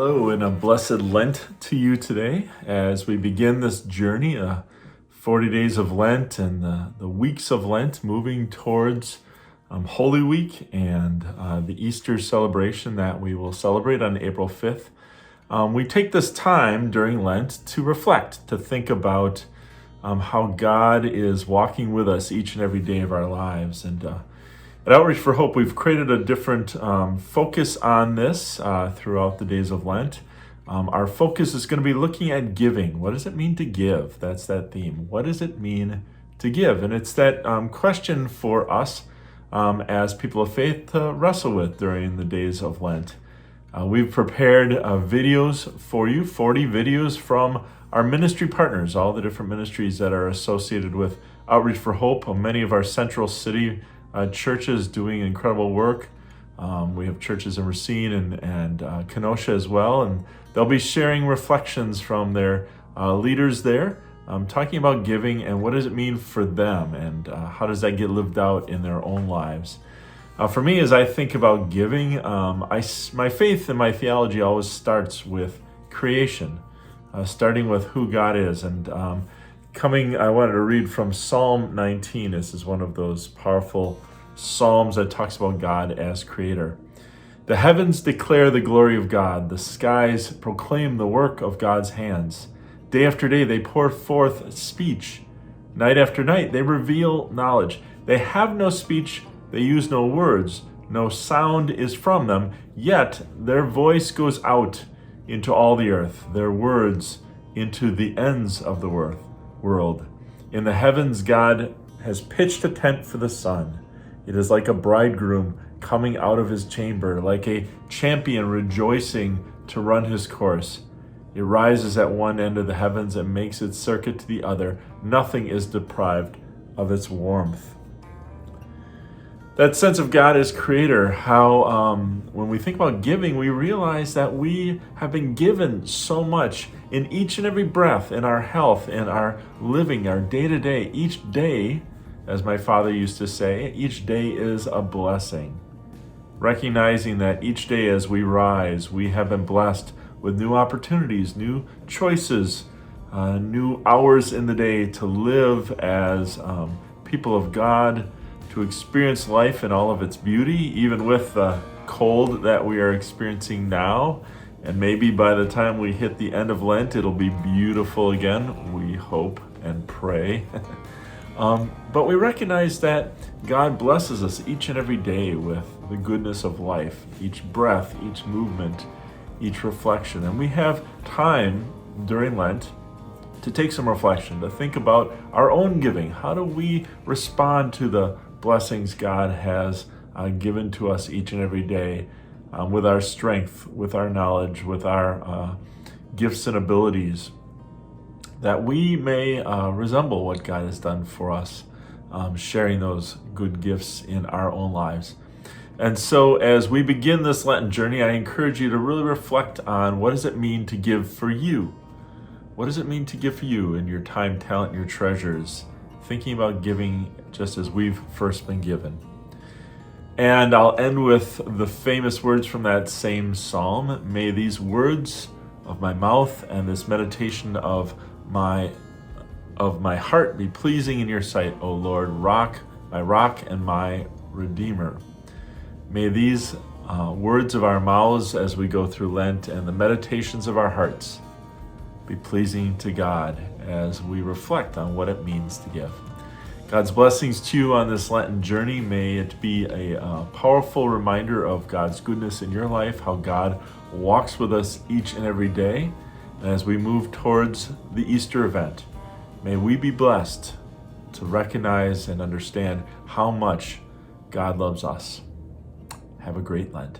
Hello, and a blessed Lent to you today as we begin this journey, 40 days of Lent and the weeks of Lent, moving towards Holy Week and the Easter celebration that we will celebrate on April 5th. We take this time during Lent to reflect, to think about how God is walking with us each and every day of our lives. And at Outreach for Hope, we've created a different focus on this throughout the days of Lent. Our focus is going to be looking at giving. What does it mean to give? That's that theme. What does it mean to give? And it's that question for us as people of faith to wrestle with during the days of Lent. We've prepared videos for you, 40 videos from our ministry partners, all the different ministries that are associated with Outreach for Hope. Many of our Central City churches doing incredible work. We have churches in Racine and Kenosha as well, and they'll be sharing reflections from their leaders there, talking about giving and what does it mean for them, and how does that get lived out in their own lives. For me, as I think about giving, my faith and my theology always starts with creation, starting with who God is. And I wanted to read from Psalm 19. This is one of those powerful psalms that talks about God as creator. The heavens declare the glory of God. The skies proclaim the work of God's hands. Day after day they pour forth speech. Night after night they reveal knowledge. They have no speech, they use no words. No sound is from them, yet their voice goes out into all the earth, their words into the ends of the world. In the heavens, God has pitched a tent for the sun. It is like a bridegroom coming out of his chamber, like a champion rejoicing to run his course. It rises at one end of the heavens and makes its circuit to the other. Nothing is deprived of its warmth. That sense of God as creator, how when we think about giving, we realize that we have been given so much in each and every breath, in our health, in our living, our day-to-day. Each day, as my father used to say, each day is a blessing. Recognizing that each day as we rise, we have been blessed with new opportunities, new choices, new hours in the day to live as people of God, to experience life in all of its beauty, even with the cold that we are experiencing now. And maybe by the time we hit the end of Lent, it'll be beautiful again, we hope and pray. But we recognize that God blesses us each and every day with the goodness of life, each breath, each movement, each reflection. And we have time during Lent to take some reflection, to think about our own giving. How do we respond to the blessings God has given to us each and every day, with our strength, with our knowledge, with our gifts and abilities, that we may resemble what God has done for us, sharing those good gifts in our own lives. And so as we begin this Lenten journey, I encourage you to really reflect on what does it mean to give for you? What does it mean to give for you in your time, talent, your treasures? Thinking about giving just as we've first been given. And I'll end with the famous words from that same psalm. May these words of my mouth and this meditation of my heart be pleasing in your sight, O Lord, my rock and my redeemer. May these words of our mouths as we go through Lent and the meditations of our hearts be pleasing to God as we reflect on what it means to give. God's blessings to you on this Lenten journey. May it be a powerful reminder of God's goodness in your life, how God walks with us each and every day. And as we move towards the Easter event, may we be blessed to recognize and understand how much God loves us. Have a great Lent.